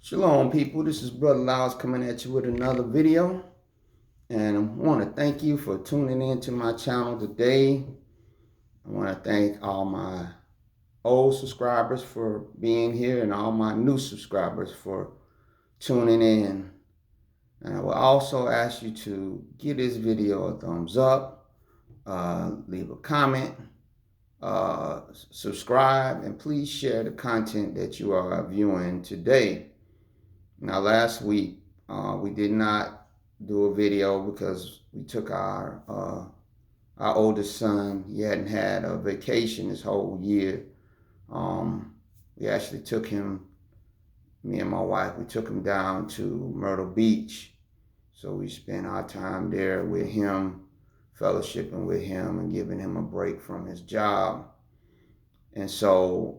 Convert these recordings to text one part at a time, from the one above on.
Shalom, people. This is Brother Lyles coming at you with another video. And I want to thank you for tuning in to my channel today. I want to thank all my old subscribers for being here and all my new subscribers for tuning in. And I will also ask you to give this video a thumbs up, leave a comment, subscribe, and please share the content that you are viewing today. Now, last week, we did not do a video because we took our oldest son. He hadn't had a vacation this whole year. We actually took him, me and my wife, we took him down to Myrtle Beach. So we spent our time there with him, fellowshipping with him and giving him a break from his job. And so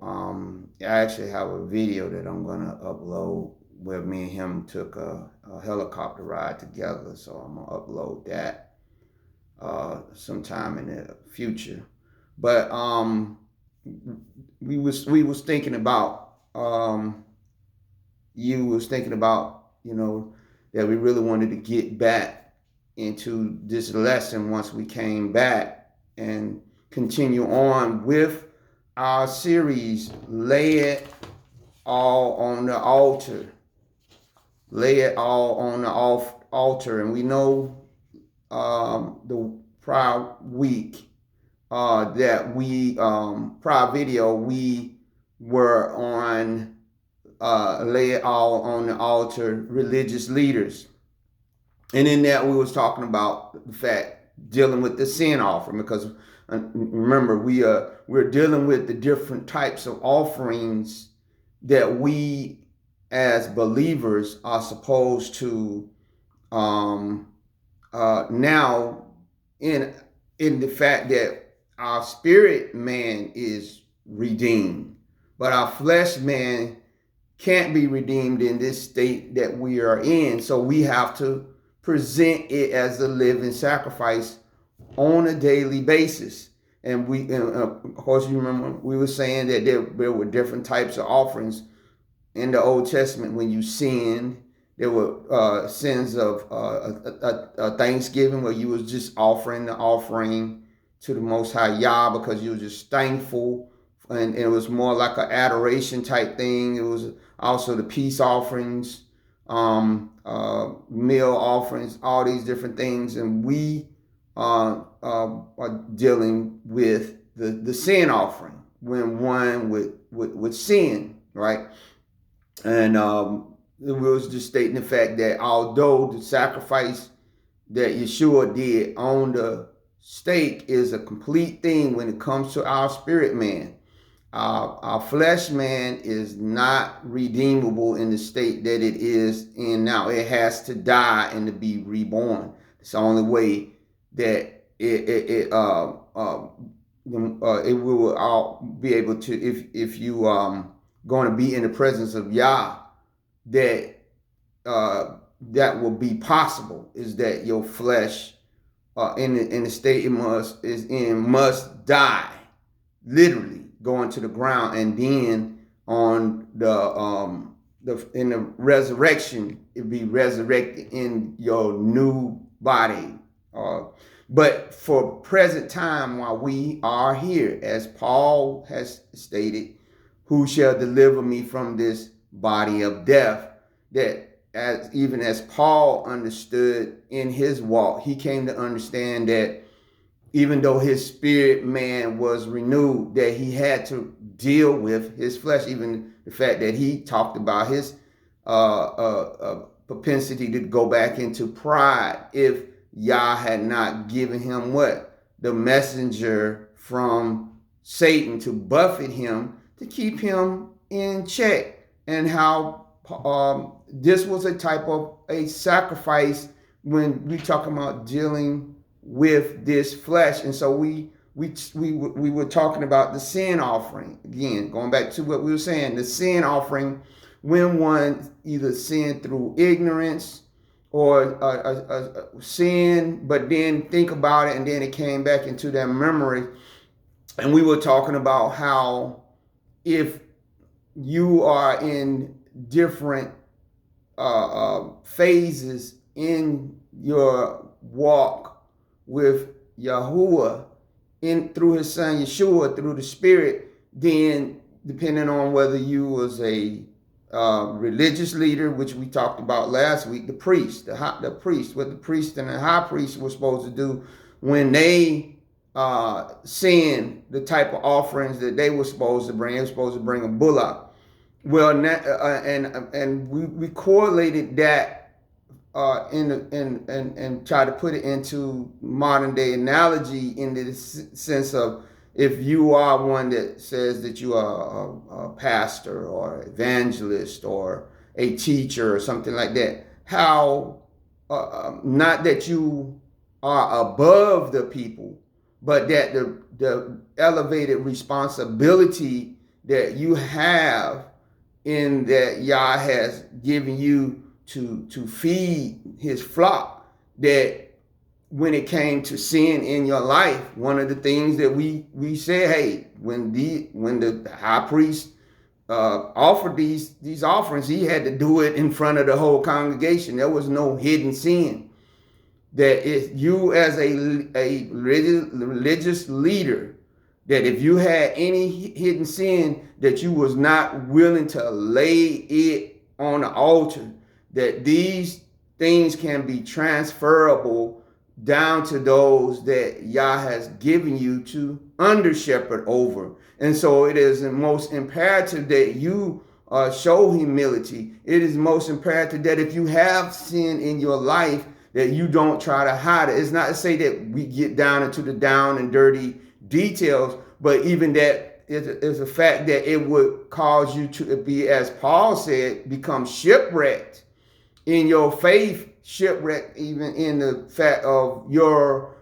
I actually have a video that I'm going to upload where me and him took a helicopter ride together. So I'm going to upload that sometime in the future. But we was thinking about, you was thinking about, that we really wanted to get back into this lesson once we came back and continue on with our series, Lay It All on the Altar. Lay it all on the altar. And we know the prior week that we, prior video, we were on Lay It All on the Altar, religious leaders. And in that we was talking about the fact, dealing with the sin offering, because remember, we're dealing with the different types of offerings that we as believers are supposed to now in the fact that our spirit man is redeemed, but our flesh man can't be redeemed in this state that we are in. So we have to present it as a living sacrifice on a daily basis. And of course, you remember we were saying that there were different types of offerings. In the Old Testament, when you sinned, there were sins of Thanksgiving, where you was just offering the offering to the Most High Yah because you were just thankful, and it was more like an adoration type thing. It was also the peace offerings, meal offerings, all these different things, and we are dealing with the sin offering when one would sin, right? And it was just stating the fact that although the sacrifice that Yeshua did on the stake is a complete thing when it comes to our spirit man, our flesh man is not redeemable in the state that it is in now. It has to die and to be reborn. It's the only way that it will all be able to, if you going to be in the presence of Yah, that that will be possible, is that your flesh in the state it must die, literally going to the ground, and then on in the resurrection it be resurrected in your new body. But for present time, while we are here, as Paul has stated, who shall deliver me from this body of death? That even as Paul understood in his walk, he came to understand that even though his spirit man was renewed, that he had to deal with his flesh. Even the fact that he talked about his propensity to go back into pride if Yah had not given him the messenger from Satan to buffet him, to keep him in check, and how this was a type of a sacrifice when we talking about dealing with this flesh. And so we were talking about the sin offering. Again, going back to what we were saying, the sin offering, when one either sinned through ignorance or sin, but then think about it and then it came back into their memory. And we were talking about how if you are in different phases in your walk with Yahuwah in through his son Yeshua, through the Spirit, then depending on whether you was a religious leader, which we talked about last week, the priest, the priest, what the priest and the high priest were supposed to do when they send the type of offerings that they were supposed to bring. They were supposed to bring a bullock. Well, and we correlated that and try to put it into modern day analogy in the sense of if you are one that says that you are a pastor or evangelist or a teacher or something like that, how not that you are above the people, but that the elevated responsibility that you have in that Yah has given you to feed his flock, that when it came to sin in your life, one of the things that we said, hey, when the high priest offered these offerings, he had to do it in front of the whole congregation. There was no hidden sin. That if you as a religious leader, that if you had any hidden sin, that you was not willing to lay it on the altar, that these things can be transferable down to those that Yah has given you to under shepherd over. And so it is most imperative that you show humility. It is most imperative that if you have sin in your life, that you don't try to hide it. It's not to say that we get down into the down and dirty details, but even that is a fact that it would cause you to be, as Paul said, become shipwrecked in your faith, shipwrecked even in the fact of your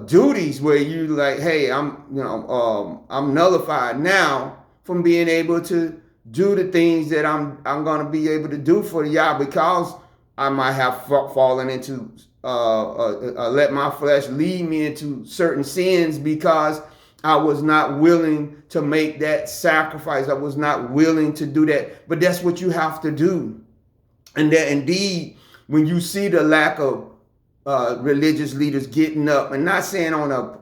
duties, where you like, hey, I'm nullified now from being able to do the things that I'm going to be able to do for Yah, because I might have fallen into let my flesh lead me into certain sins because I was not willing to make that sacrifice. I was not willing to do that. But that's what you have to do. And that indeed, when you see the lack of religious leaders getting up, and not saying on a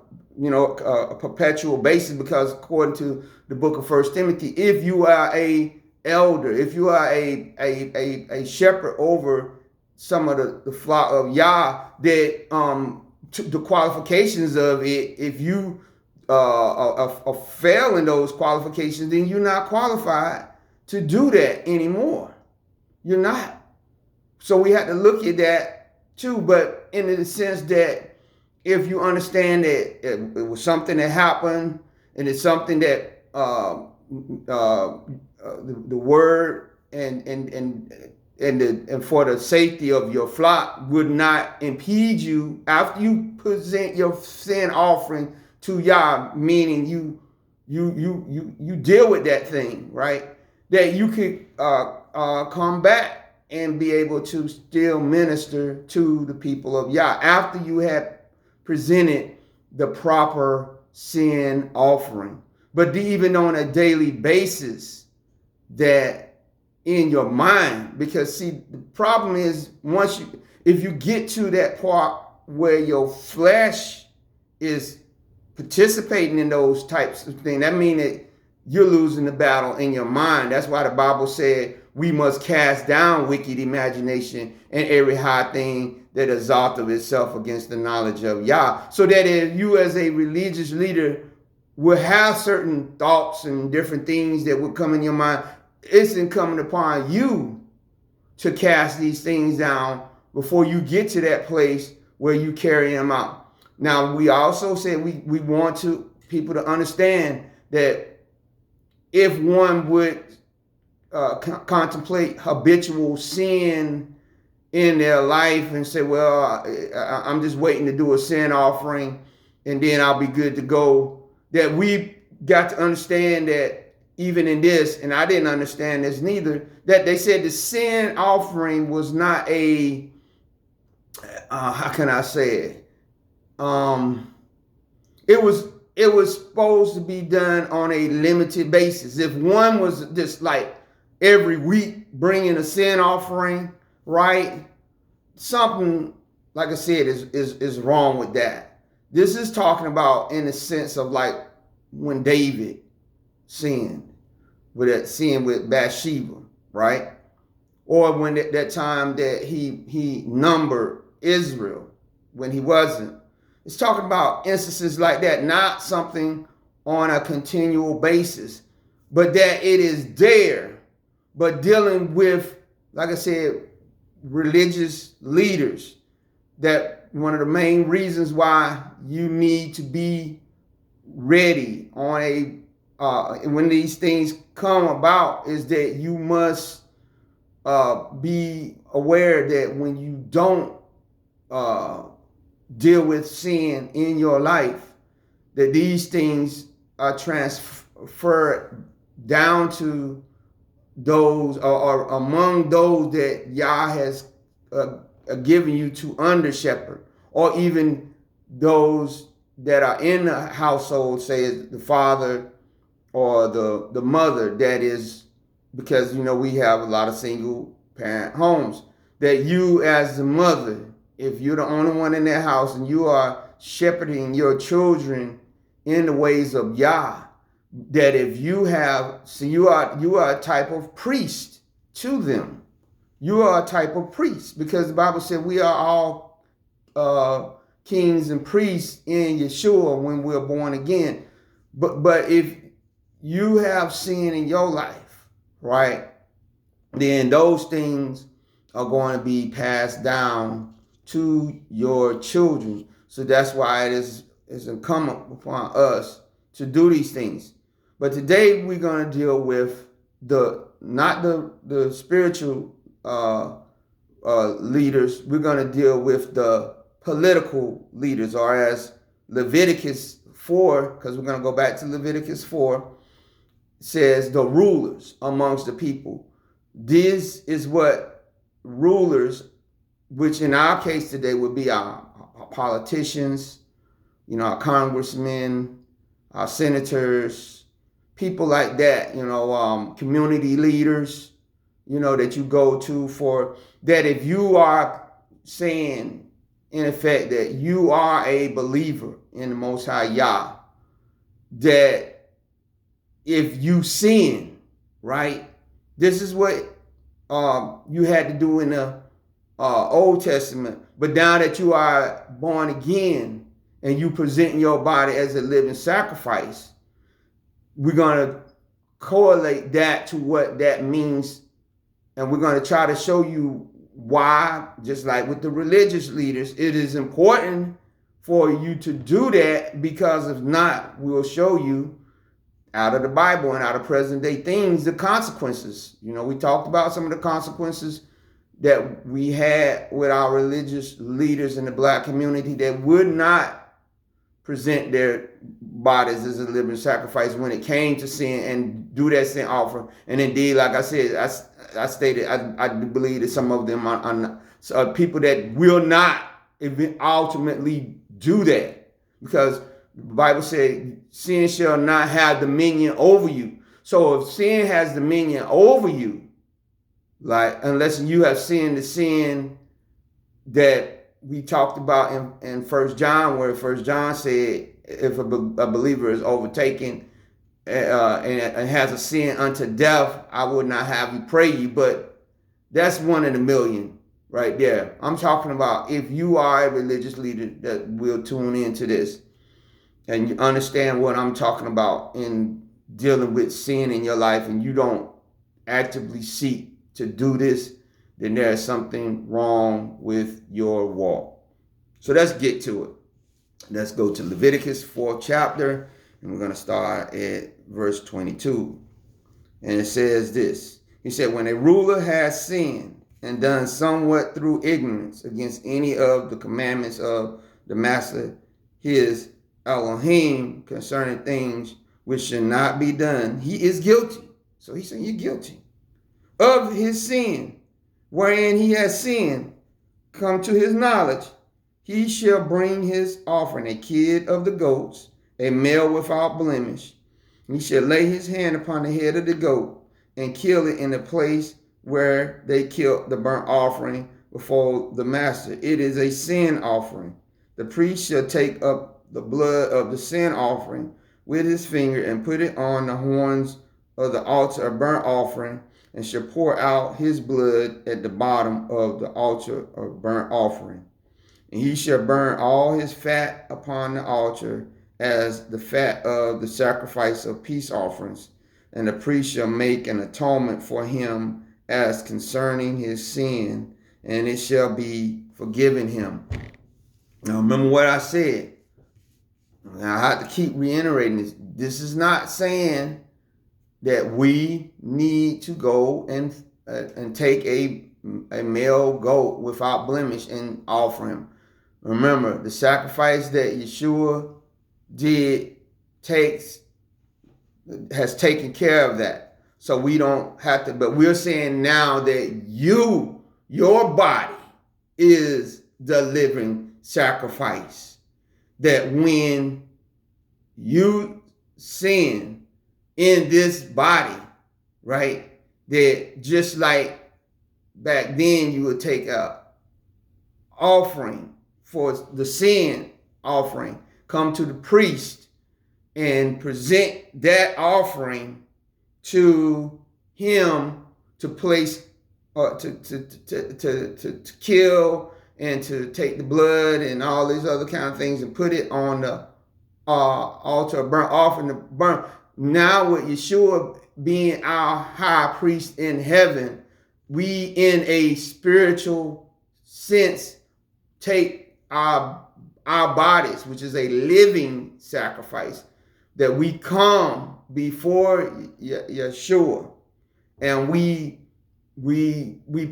perpetual basis, because according to the book of First Timothy, if you are a elder, if you are a shepherd over some of the flock of Yah, that the qualifications of it, if you are failing those qualifications, then you're not qualified to do that anymore. You're not. So we have to look at that too, but in the sense that if you understand that it was something that happened, and it's something that the word and for the safety of your flock would not impede you after you present your sin offering to Yah, meaning you deal with that thing, right? That you could come back and be able to still minister to the people of Yah after you have presented the proper sin offering. But even on a daily basis, that in your mind, because see, the problem is if you get to that part where your flesh is participating in those types of things, that means that you're losing the battle in your mind. That's why the Bible said we must cast down wicked imagination and every high thing that exalteth itself against the knowledge of Yah. So that if you as a religious leader will have certain thoughts and different things that will come in your mind, it's incumbent upon you to cast these things down before you get to that place where you carry them out. Now, we also said we want people to understand that if one would contemplate habitual sin in their life and say, well, I'm just waiting to do a sin offering and then I'll be good to go, that we got to understand that even in this, and I didn't understand this neither, that they said the sin offering was not a, how can I say it? It was supposed to be done on a limited basis. If one was just like every week bringing a sin offering, right? Something, like I said, is wrong with that. This is talking about in the sense of like when David sinned with Bathsheba, right? Or when that time that he numbered Israel when he wasn't. It's talking about instances like that, not something on a continual basis, but that it is there, but dealing with, like I said, religious leaders. That one of the main reasons why you need to be ready on when these things come about is that you must be aware that when you don't deal with sin in your life, that these things are transferred down to those or among those that Yah has given you to under shepherd, or even those that are in the household, say the father or the mother, that is, because we have a lot of single parent homes, that you as the mother, if you're the only one in that house and you are shepherding your children in the ways of Yah, that if you have, so you are a type of priest to them. You are a type of priest, because the Bible said we are all kings and priests in Yeshua when we're born again. But if you have sin in your life, right, then those things are going to be passed down to your children. So that's why it is incumbent upon us to do these things. But today we're going to deal with not the spiritual leaders. We're going to deal with the political leaders, or as Leviticus 4, because we're going to go back to Leviticus 4, says the rulers amongst the people. This is what rulers, which in our case today would be our politicians, our congressmen, our senators, people like that, community leaders, that you go to for that. If you are saying, in effect, that you are a believer in the Most High Yah, that if you sin, right, this is what you had to do in the Old Testament. But now that you are born again and you present your body as a living sacrifice, we're going to correlate that to what that means. And we're going to try to show you why, just like with the religious leaders, it is important for you to do that, because if not, we'll show you out of the Bible and out of present day things, the consequences. We talked about some of the consequences that we had with our religious leaders in the black community that would not present their bodies as a living sacrifice when it came to sin and do that sin offering. And indeed, like I said, I stated, I believe that some of them are people that will not ultimately do that, because the Bible said sin shall not have dominion over you. So if sin has dominion over you, like, unless you have sinned the sin that we talked about in 1 John, where 1 John said, if a believer is overtaken and has a sin unto death, I would not have you pray you. But that's one in a million right there. I'm talking about if you are a religious leader that will tune into this and you understand what I'm talking about in dealing with sin in your life, and you don't actively seek to do this, then there is something wrong with your walk. So let's get to it. Let's go to Leviticus 4th chapter, and we're going to start at verse 22. And it says this. He said, when a ruler has sinned and done somewhat through ignorance against any of the commandments of the master, his Elohim, concerning things which should not be done, he is guilty. So he's saying you're guilty of his sin, wherein he has sinned, come to his knowledge. He shall bring his offering, a kid of the goats, a male without blemish. He shall lay his hand upon the head of the goat and kill it in the place where they killed the burnt offering before the master. It is a sin offering. The priest shall take up the blood of the sin offering with his finger and put it on the horns of the altar of burnt offering, and shall pour out his blood at the bottom of the altar of burnt offering. And he shall burn all his fat upon the altar as the fat of the sacrifice of peace offerings. And the priest shall make an atonement for him as concerning his sin, and it shall be forgiven him. Now remember what I said. Now I have to keep reiterating this. This is not saying that we need to go and take a male goat without blemish and offer him. Remember, the sacrifice that Yeshua did has taken care of that. So we don't have to, but we're saying now that your body is the living sacrifice. That when you sin in this body, right, that just like back then you would take a offering for the sin offering, come to the priest and present that offering to him to place to kill and to take the blood and all these other kind of things and put it on the altar of burnt offering to burn. Now with Yeshua being our high priest in heaven, we in a spiritual sense take our bodies, which is a living sacrifice, that we come before Yeshua and we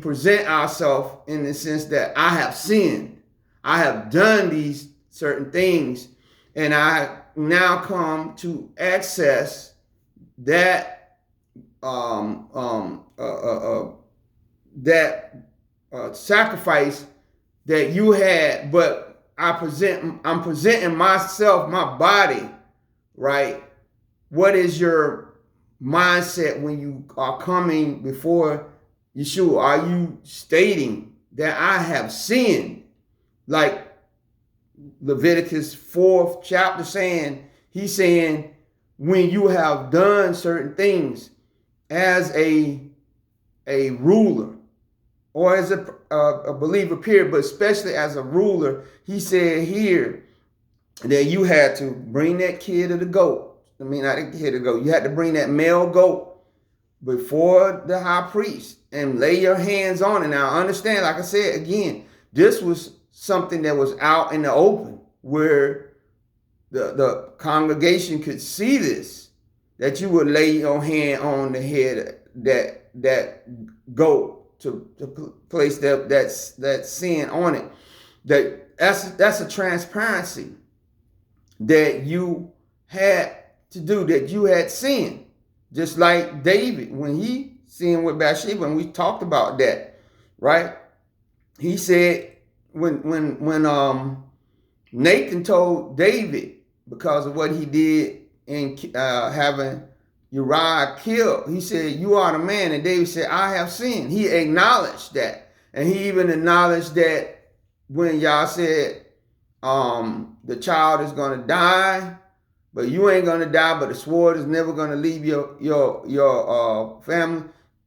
present ourselves in the sense that I have sinned, I have done these certain things, and I now come to access that sacrifice that you had, but I'm presenting myself, my body, right? What is your mindset when you are coming before Yeshua? Are you stating that I have sinned? Like Leviticus 4th chapter he's saying, when you have done certain things as a ruler, or as a believer period, but especially as a ruler, he said here that you had to bring that kid of the goat. I mean, not a kid of the goat. You had to bring that male goat before the high priest and lay your hands on it. Now, understand, like I said, again, this was something that was out in the open where the congregation could see this, that you would lay your hand on the head that goat to place that sin on it. That's a transparency that you had to do, that you had sinned. Just like David, when he sinned with Bathsheba, and we talked about that, right? He said when Nathan told David, because of what he did in having Uriah killed, he said, "You are the man." And David said, "I have sinned." He acknowledged that. And he even acknowledged that when y'all said, the child is going to die, but you ain't going to die, but the sword is never going to leave your family.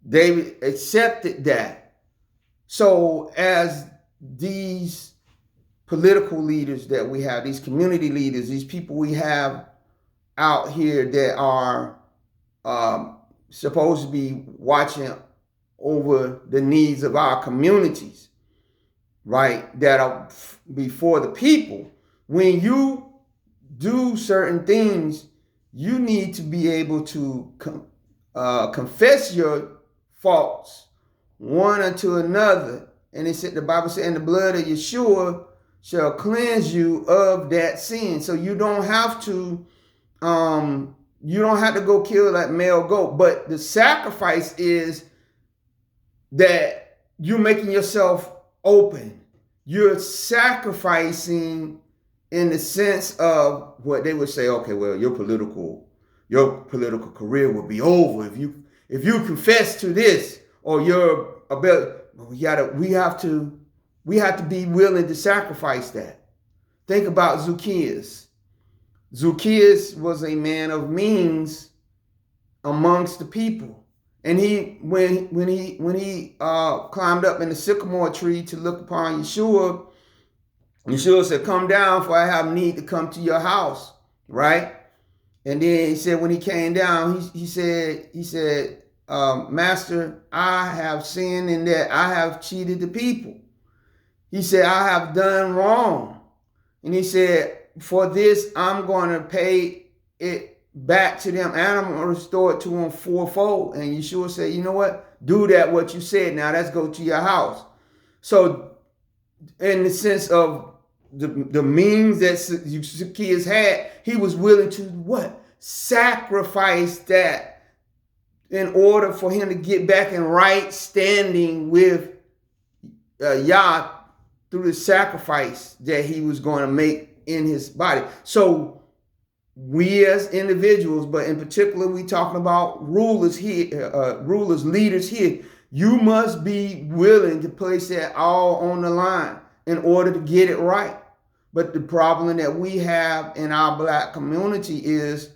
David accepted that. So as these political leaders that we have, these community leaders, these people we have out here that are supposed to be watching over the needs of our communities, right, that are before the people. When you do certain things, you need to be able to confess your faults one unto another. And it said, the Bible said, "And the blood of Yeshua shall cleanse you of that sin." So you don't have to go kill that male goat. But the sacrifice is that you're making yourself open. You're sacrificing in the sense of what they would say, okay, well, your political career will be over if you confess to this or your ability, we have to be willing to sacrifice that. Think about Zacchaeus. Zacchaeus was a man of means amongst the people. And when he climbed up in the sycamore tree to look upon Yeshua, Yeshua said, "Come down, for I have need to come to your house." Right? And then he said, when he came down, he said, "Master, I have sinned in that I have cheated the people." He said, "I have done wrong." And he said, "For this, I'm going to pay it back to them, and I'm going to restore it to them fourfold." And Yeshua said, "You know what? Do that what you said. Now let's go to your house." So in the sense of the means that Zacchaeus had, he was willing to what? Sacrifice that in order for him to get back in right standing with Yah through the sacrifice that he was going to make in his body. So we as individuals, but in particular, we talking about rulers here, leaders here, you must be willing to place that all on the line in order to get it right. But the problem that we have in our Black community is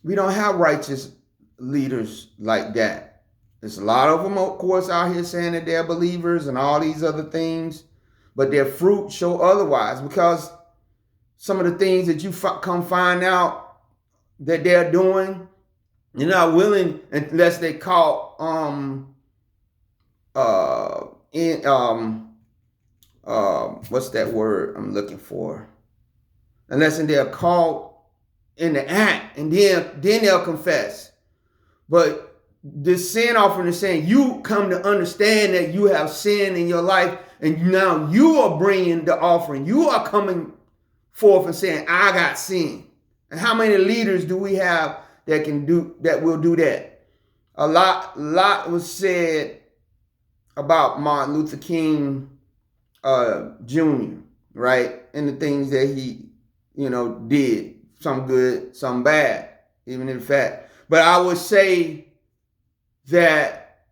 we don't have righteous leaders like that. There's a lot of them, of course, out here saying that they're believers and all these other things, but their fruit show otherwise, because some of the things that you come find out that they're doing, you're not willing unless they caught what's that word I'm looking for? Unless they're caught in the act, and then they'll confess. But the sin offering is saying you come to understand that you have sin in your life, and now you are bringing the offering. You are coming forth and saying, "I got sin." And how many leaders do we have that will do that? A lot was said about Martin Luther King Jr., right? And the things that he, did, some good, some bad, even in fact. But I would say that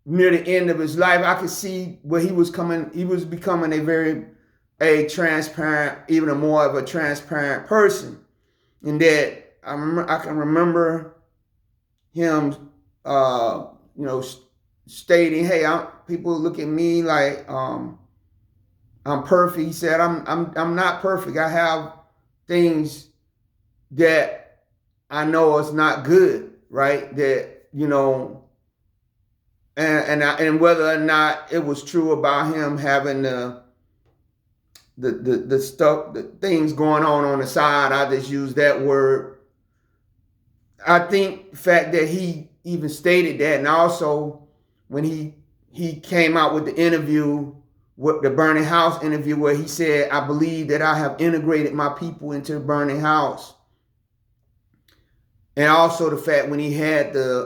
near the end of his life, I could see where he was becoming a transparent, even more of a transparent person. And that I can remember him, stating, "Hey, people look at me like I'm perfect." He said, "I'm not perfect. I have things that I know is not good, right? That and whether or not it was true about him having the stuff, the things going on the side, I just use that word. I think the fact that he even stated that, and also when he came out with the interview, with the burning house interview, where he said, "I believe that I have integrated my people into the burning house." And also the fact when he had the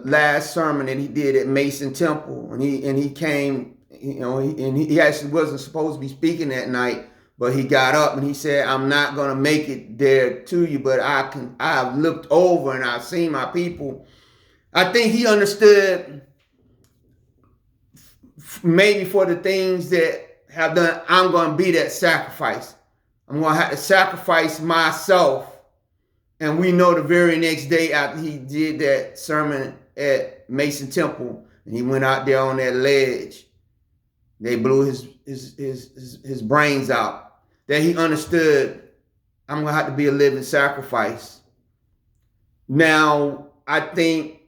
last sermon that he did at Mason Temple, and he came, he actually wasn't supposed to be speaking that night, but he got up and he said, "I'm not going to make it there to you, but I've looked over and I've seen my people." I think he understood, maybe for the things that have done, I'm going to be that sacrifice. I'm going to have to sacrifice myself. And we know the very next day after he did that sermon at Mason Temple, and he went out there on that ledge, they blew his brains out. That he understood, I'm going to have to be a living sacrifice. Now, I think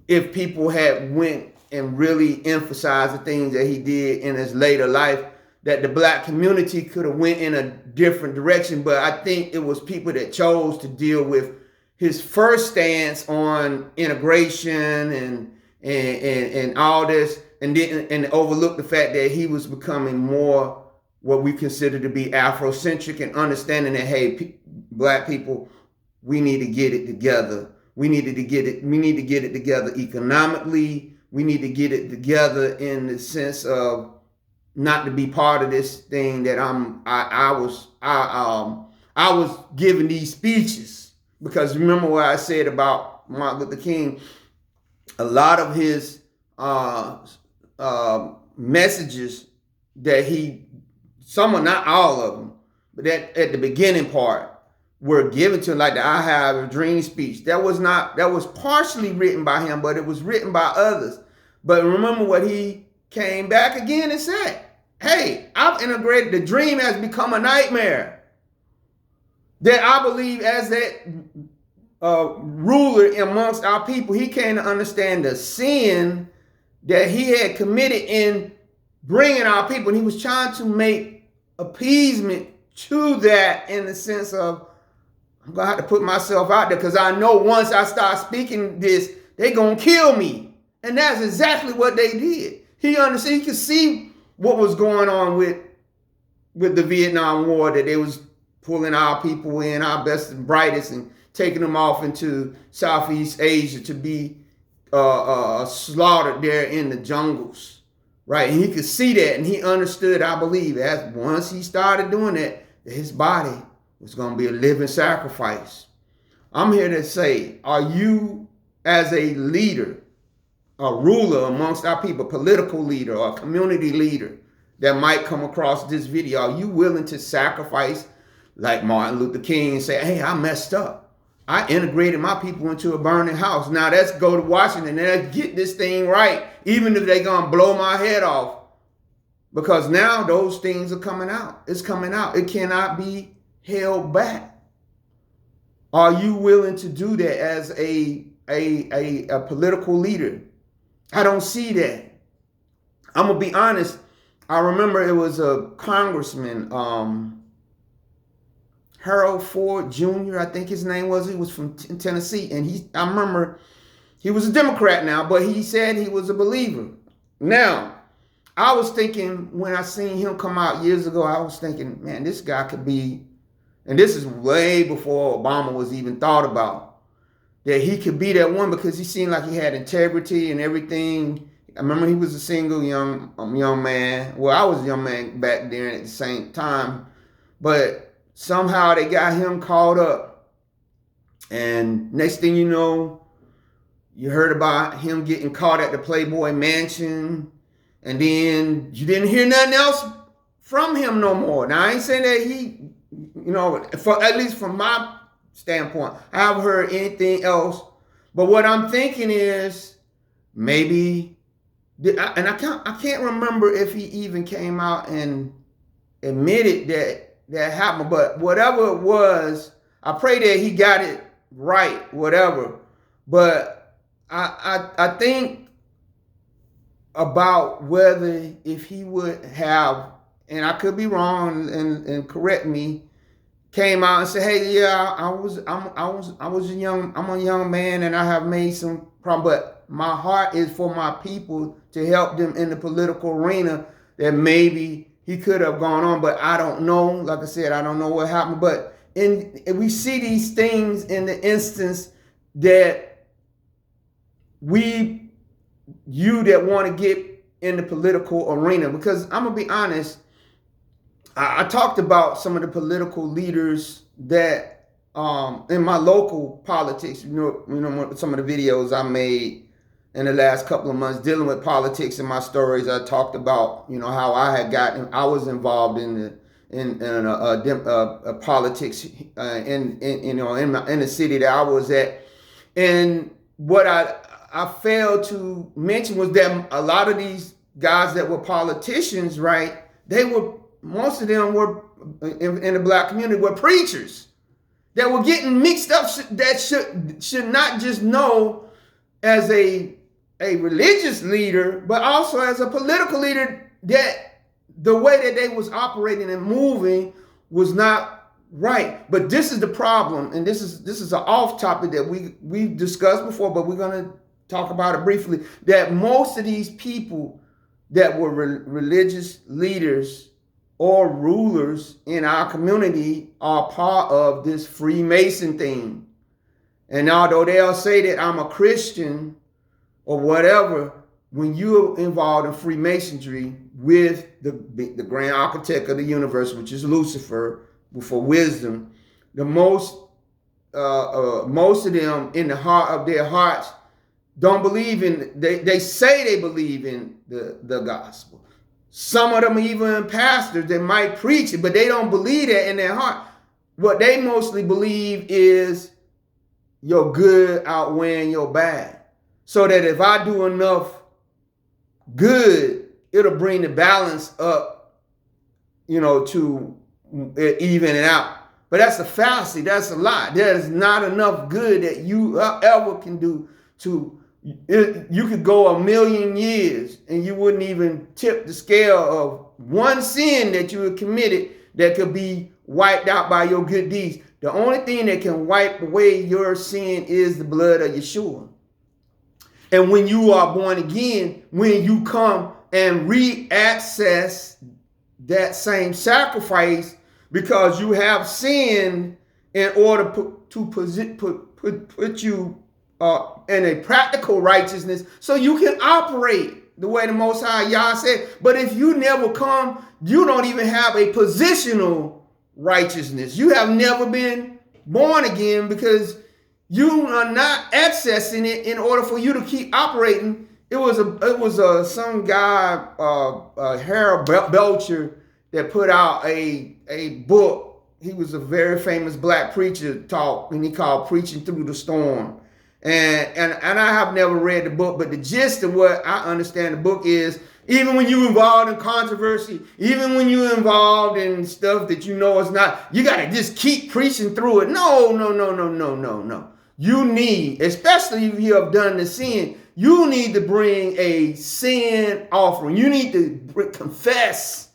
if people had went and really emphasized the things that he did in his later life, that the Black community could have went in a different direction. But I think it was people that chose to deal with his first stance on integration and all this, and overlook the fact that he was becoming more what we consider to be Afrocentric, and understanding that, hey, Black people, we need to get it together. We need to get it together economically. We need to get it together in the sense of not to be part of this thing that I was giving these speeches. because remember what I said about Martin Luther King, a lot of his messages that some are, not all of them, but that at the beginning part were given to him, like the I Have a Dream speech. That was partially written by him, but it was written by others. But remember what he came back again and said, hey, I've integrated, the dream has become a nightmare. That I believe as that ruler amongst our people, he came to understand the sin that he had committed in bringing our people. And he was trying to make appeasement to that, in the sense of, I'm going to have to put myself out there, because I know once I start speaking this, they're going to kill me. And that's exactly what they did. He understood, he could see what was going on with the Vietnam War, that they was pulling our people in, our best and brightest, and taking them off into Southeast Asia to be slaughtered there in the jungles, right? And he could see that, and he understood, I believe, as once he started doing that his body was going to be a living sacrifice. I'm here to say, are you, as a leader, a ruler amongst our people, political leader or a community leader that might come across this video, are you willing to sacrifice like Martin Luther King and say, hey, I messed up. I integrated my people into a burning house. Now let's go to Washington and let's get this thing right, even if they're going to blow my head off. Because now those things are coming out. It's coming out. It cannot be held back. Are you willing to do that as a political leader? I don't see that. I'm going to be honest. I remember it was a congressman, Harold Ford Jr., I think his name was. He was from Tennessee. And I remember he was a Democrat now, but he said he was a believer. Now, I was thinking, when I seen him come out years ago, I was thinking, man, this guy could be, and this is way before Obama was even thought about, that he could be that one, because he seemed like he had integrity and everything. I remember he was a single young man. Well, I was a young man back then at the same time. But somehow they got him caught up. And next thing you know, you heard about him getting caught at the Playboy Mansion. And then you didn't hear nothing else from him no more. Now, I ain't saying that he, at least from my standpoint, I haven't heard anything else. But what I'm thinking is, maybe, and I can't remember if he even came out and admitted that happened. But whatever it was, I pray that he got it right, whatever. But I think about whether, if he would have, and I could be wrong, and correct me, came out and said, hey, yeah, I'm a young man, and I have made some problems, but my heart is for my people, to help them in the political arena, that maybe he could have gone on, but I don't know. Like I said, I don't know what happened. But we see these things in the instance that you that want to get in the political arena, because I'm going to be honest, I talked about some of the political leaders that in my local politics, some of the videos I made in the last couple of months dealing with politics in my stories. I talked about, how I was involved in politics in the city that I was at. And what I failed to mention was that a lot of these guys that were politicians, right, most of them were in the black community were preachers that were getting mixed up, that should not just know as a religious leader, but also as a political leader, that the way that they was operating and moving was not right. But this is the problem, and this is an off topic that we've discussed before, but we're going to talk about it briefly, that most of these people that were religious leaders or rulers in our community are part of this Freemason thing. And although they'll say that I'm a Christian or whatever, when you're involved in Freemasonry with the grand architect of the universe, which is Lucifer, for wisdom, the most most of them in the heart of their hearts don't believe in, they say they believe in the gospel. Some of them even pastors that might preach it, but they don't believe that in their heart. What they mostly believe is your good outweighing your bad. So that if I do enough good, it'll bring the balance up, to even it out. But that's a fallacy. That's a lie. There's not enough good that you ever can do you could go 1,000,000 years and you wouldn't even tip the scale of one sin that you had committed that could be wiped out by your good deeds. The only thing that can wipe away your sin is the blood of Yeshua. And when you are born again, when you come and re-access that same sacrifice, because you have sinned in order to put you in a practical righteousness so you can operate the way the Most High Yah said. But if you never come, you don't even have a positional righteousness. You have never been born again because you are not accessing it in order for you to keep operating. It was some guy, Harold Belcher, that put out a book. He was a very famous black preacher, and he called Preaching Through the Storm. And I have never read the book, but the gist of what I understand the book is, even when you're involved in controversy, even when you're involved in stuff that you know is not, you got to just keep preaching through it. No. You need, especially if you have done the sin, you need to bring a sin offering. You need to confess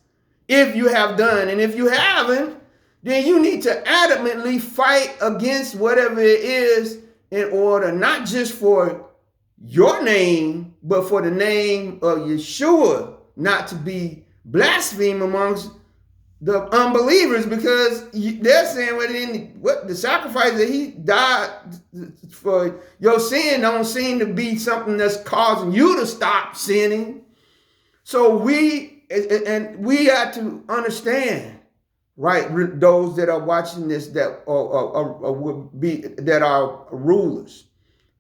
if you have done. And if you haven't, then you need to adamantly fight against whatever it is in order, not just for your name, but for the name of Yeshua, not to be blasphemed amongst the unbelievers, because they're saying what the sacrifice that he died for your sin don't seem to be something that's causing you to stop sinning. So we have to understand, right? Those that are watching this that are rulers,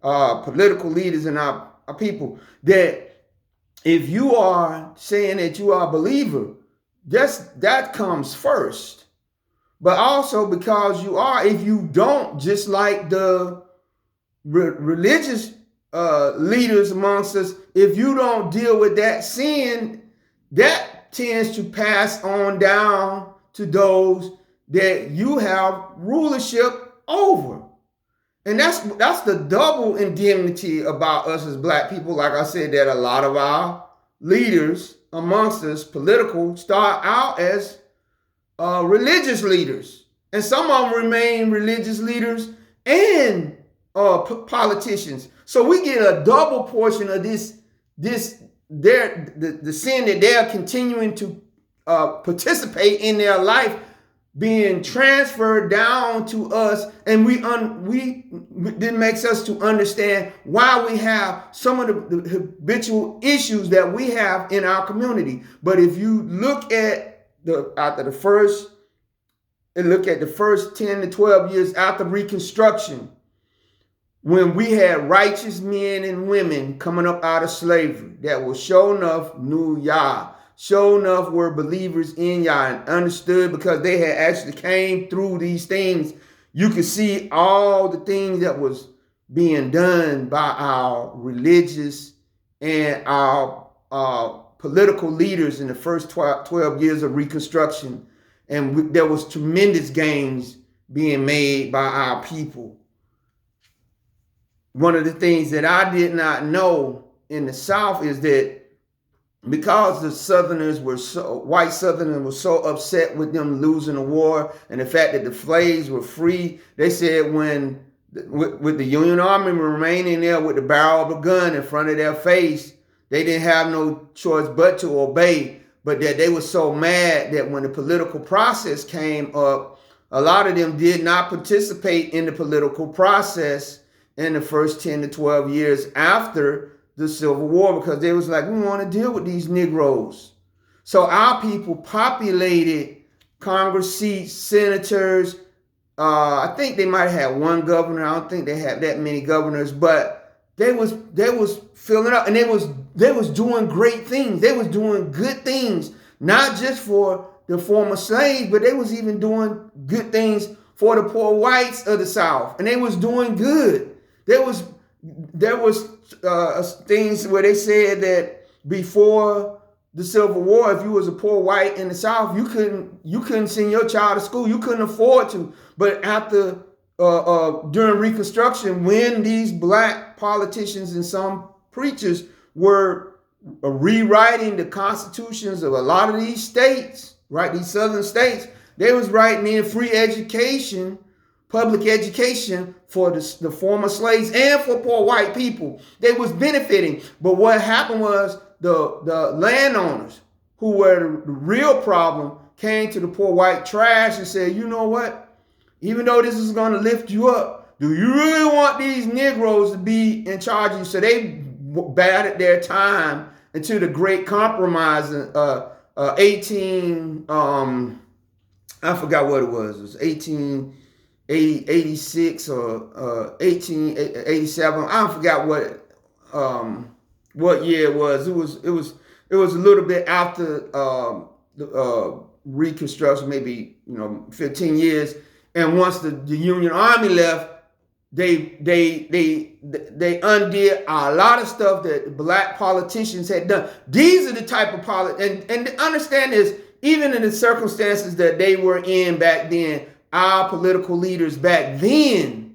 political leaders in our people, that if you are saying that you are a believer, that comes first. But also because you are, if you don't, just like the religious leaders amongst us, if you don't deal with that sin, that tends to pass on down to those that you have rulership over. And that's the double indemnity about us as black people. Like I said, that a lot of our leaders amongst us, political, start out as religious leaders. And some of them remain religious leaders and politicians. So we get a double portion of the sin that they're continuing to participate in their life being transferred down to us, and it makes us to understand why we have some of the habitual issues that we have in our community. But if you look at the first 10 to 12 years after Reconstruction, when we had righteous men and women coming up out of slavery that were sure enough knew Yah, sure enough were believers in Yah and understood, because they had actually came through these things. You could see all the things that was being done by our religious and our political leaders in the first 12 years of Reconstruction. And there was tremendous gains being made by our people. One of the things that I did not know in the South is that because the white Southerners were so upset with them losing the war and the fact that the slaves were free, they said with the Union Army remaining there with the barrel of a gun in front of their face, they didn't have no choice but to obey. But that they were so mad that when the political process came up, a lot of them did not participate in the political process in the first 10 to 12 years after the Civil War, because they was like, we want to deal with these Negroes. So our people populated Congress seats, senators, I think they might have had one governor. I don't think they had that many governors, but they was filling up, and they was doing great things. They was doing good things, not just for the former slaves, but they was even doing good things for the poor whites of the South, and they was doing good. There was things where they said that before the Civil War, if you was a poor white in the South, you couldn't send your child to school. You couldn't afford to. But after during Reconstruction, when these black politicians and some preachers were rewriting the constitutions of a lot of these states, right, these southern states, they was writing in free education, public education for the former slaves and for poor white people. They was benefiting. But what happened was the landowners, who were the real problem, came to the poor white trash and said, you know what? Even though this is going to lift you up, do you really want these Negroes to be in charge of you? So they batted their time into the Great Compromise in 18, I forgot what it was. It was 1886 or 1887. I forgot what year it was. It was a little bit after the Reconstruction, maybe 15 years. And once the Union Army left, they undid a lot of stuff that black politicians had done. These are the type of and understand this, even in the circumstances that they were in back then, our political leaders back then,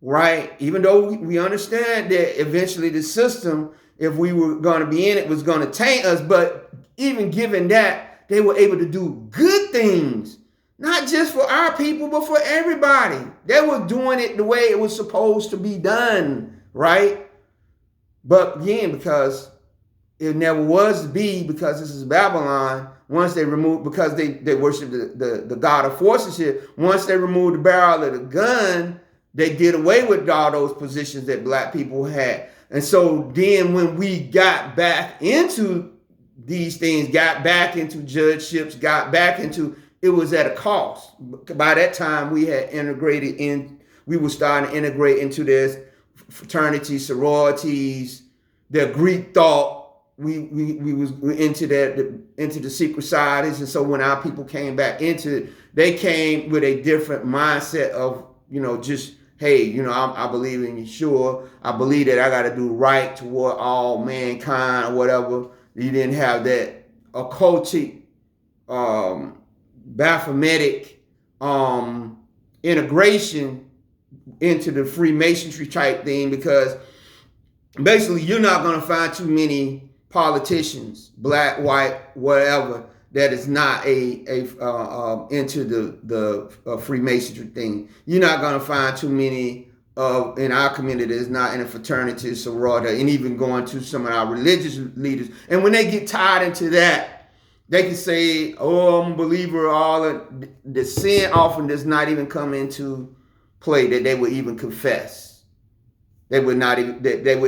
right? Even though we understand that eventually the system, if we were going to be in it, was going to taint us, but even given that, they were able to do good things. Not just for our people, but for everybody. They were doing it the way it was supposed to be done, right? But again, because it never was to be, because this is Babylon, once they removed, because they worship the God of forces here, once they removed the barrel of the gun, they did away with all those positions that black people had. And so then when we got back into these things, got back into judgeships, got back into, it was at a cost. By that time, we had integrated in, we were starting to integrate into this fraternities, sororities, the Greek thought. We was into that, into the secret societies. And so when our people came back into it, they came with a different mindset of, just, hey, I believe in Yeshua. I believe that I got to do right toward all mankind or whatever. You didn't have that occultic, Baphometic integration into the Freemasonry type thing, because basically you're not going to find too many politicians, black, white, whatever, that is not into the Freemasonry thing. You're not going to find too many in our community that's not in a fraternity, sorority, and even going to some of our religious leaders. And when they get tied into that, they can say, oh, I'm a believer, all of the sin often does not even come into play, that they would even confess. They would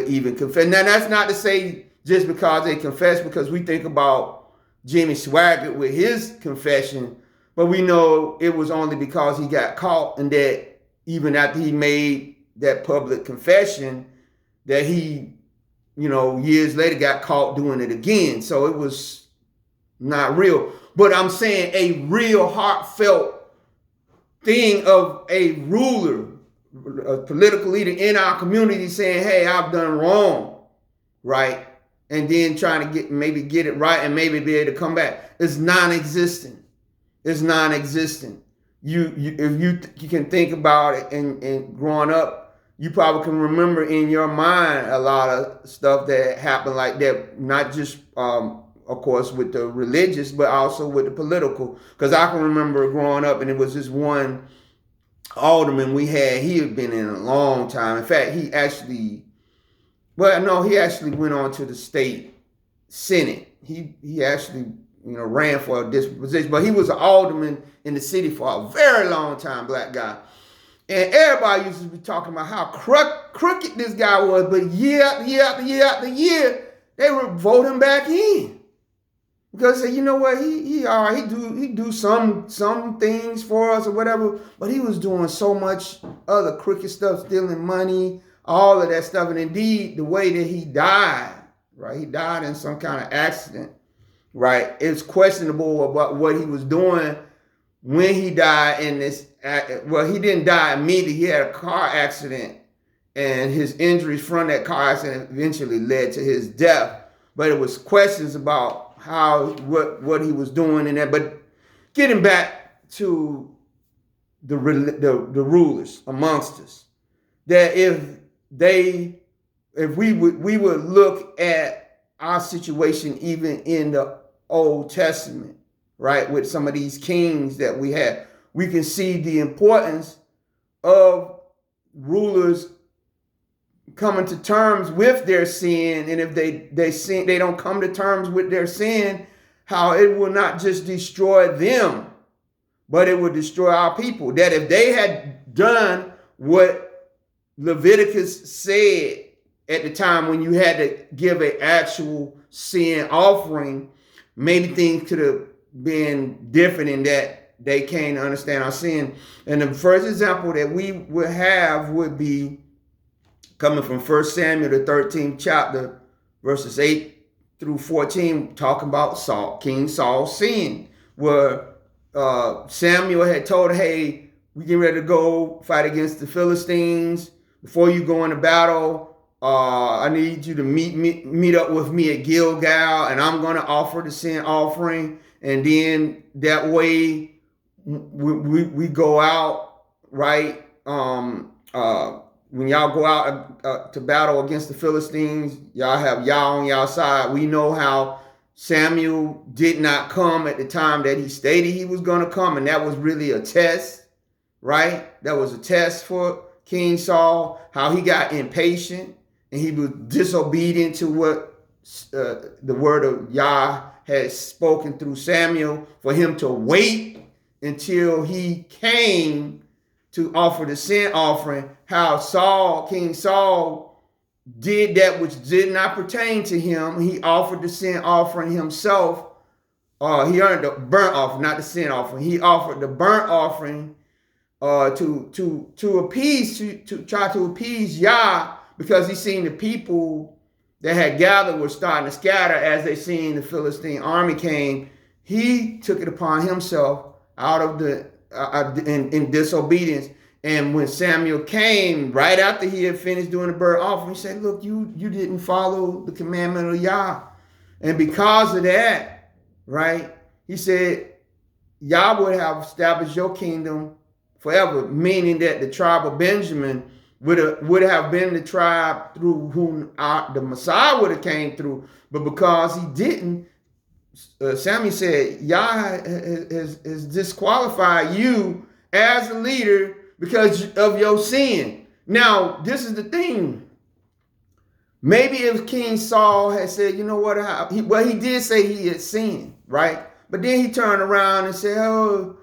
even confess. Now, that's not to say just because they confess, because we think about Jimmy Swaggart with his confession, but we know it was only because he got caught, and that even after he made that public confession, that he, years later got caught doing it again. So it was not real. But I'm saying a real heartfelt thing of a ruler, a political leader in our community saying, hey, I've done wrong, right? And then trying to get it right and maybe be able to come back. It's non-existent. It's non-existent. If you can think about it, and growing up, you probably can remember in your mind a lot of stuff that happened like that, not just of course, with the religious, but also with the political. Because I can remember growing up, and it was this one alderman we had. He had been in a long time. In fact, he actually went on to the state senate. He actually, ran for this position, but he was an alderman in the city for a very long time, black guy. And everybody used to be talking about how crooked this guy was, but year after year after year after year, they would vote him back in. Because say, you know what, he all right, he do some things for us or whatever, but he was doing so much other crooked stuff, stealing money, all of that stuff. And indeed, the way that he died, right? He died in some kind of accident, right? It's questionable about what he was doing when he died in this. Well, he didn't die immediately. He had a car accident, and his injuries from that car accident eventually led to his death. But it was questions about what he was doing in that. But getting back to the rulers amongst us, that if we would look at our situation even in the Old Testament, right, with some of these kings that we had, we can see the importance of rulers coming to terms with their sin. And if they don't come to terms with their sin, how it will not just destroy them, but it will destroy our people. That if they had done what Leviticus said at the time when you had to give an actual sin offering, maybe things could have been different in that they can't understand our sin. And the first example that we would have would be coming from 1 Samuel, the 13th chapter, verses 8 through 14, talking about King Saul's sin, where Samuel had told, hey, we get ready to go fight against the Philistines. Before you go into battle, I need you to meet up with me at Gilgal, and I'm going to offer the sin offering. And then that way we go out, right? When y'all go out to battle against the Philistines, y'all have Yah on y'all side. We know how Samuel did not come at the time that he stated he was going to come, and that was really a test, right? That was a test for King Saul, how he got impatient and he was disobedient to what the word of Yah had spoken through Samuel, for him to wait until he came to offer the sin offering. How King Saul did that which did not pertain to him. He offered the sin offering himself. He earned the burnt offering, not the sin offering. He offered the burnt offering to appease, to try to appease Yah, because he seen the people that had gathered were starting to scatter as they seen the Philistine army came. He took it upon himself out of the in disobedience. And when Samuel came, right after he had finished doing the burnt offering, he said, look, you didn't follow the commandment of Yah. And because of that, right, he said, Yah would have established your kingdom forever, meaning that the tribe of Benjamin would have been the tribe through whom the Messiah would have came through. But because he didn't, Samuel said, Yah has disqualified you as a leader because of your sin. Now, this is the thing. Maybe if King Saul had said, you know what, he did say he had sinned, right? But then he turned around and said,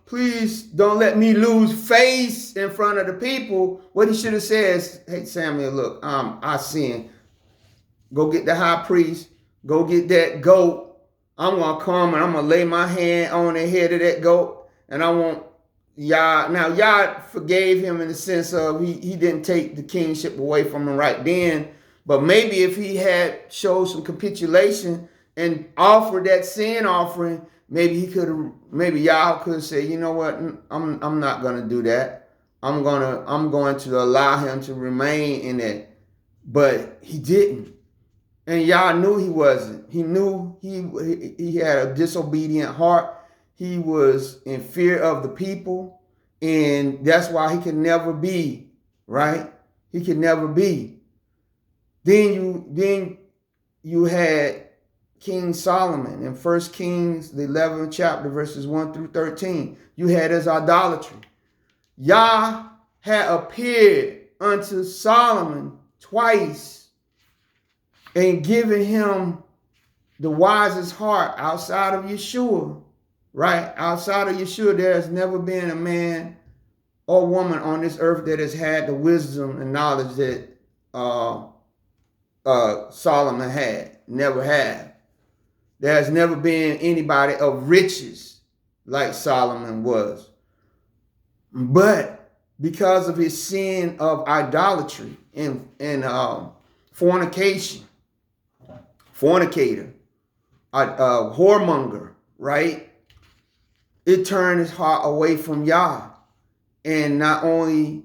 please don't let me lose face in front of the people. What he should have said is, hey, Samuel, look, I sinned. Go get the high priest. Go get that goat. I'm going to come and I'm going to lay my hand on the head of that goat. And I want Yah. Now, Yah forgave him in the sense of he didn't take the kingship away from him right then. But maybe if he had showed some capitulation and offered that sin offering, maybe Yah could have said, you know what, I'm not going to do that. I'm going to allow him to remain in it. But he didn't. And Yah knew he wasn't. He knew he had a disobedient heart. He was in fear of the people. And that's why he could never be, right? He could never be. Then you had King Solomon in 1 Kings, the 11th chapter, verses 1 through 13. You had his idolatry. Yah had appeared unto Solomon twice and given him the wisest heart outside of Yeshua, right? Outside of Yeshua, there has never been a man or woman on this earth that has had the wisdom and knowledge that Solomon had. Never had. There has never been anybody of riches like Solomon was. But because of his sin of idolatry and fornication, fornicator, whoremonger, right? It turned his heart away from Yah, and not only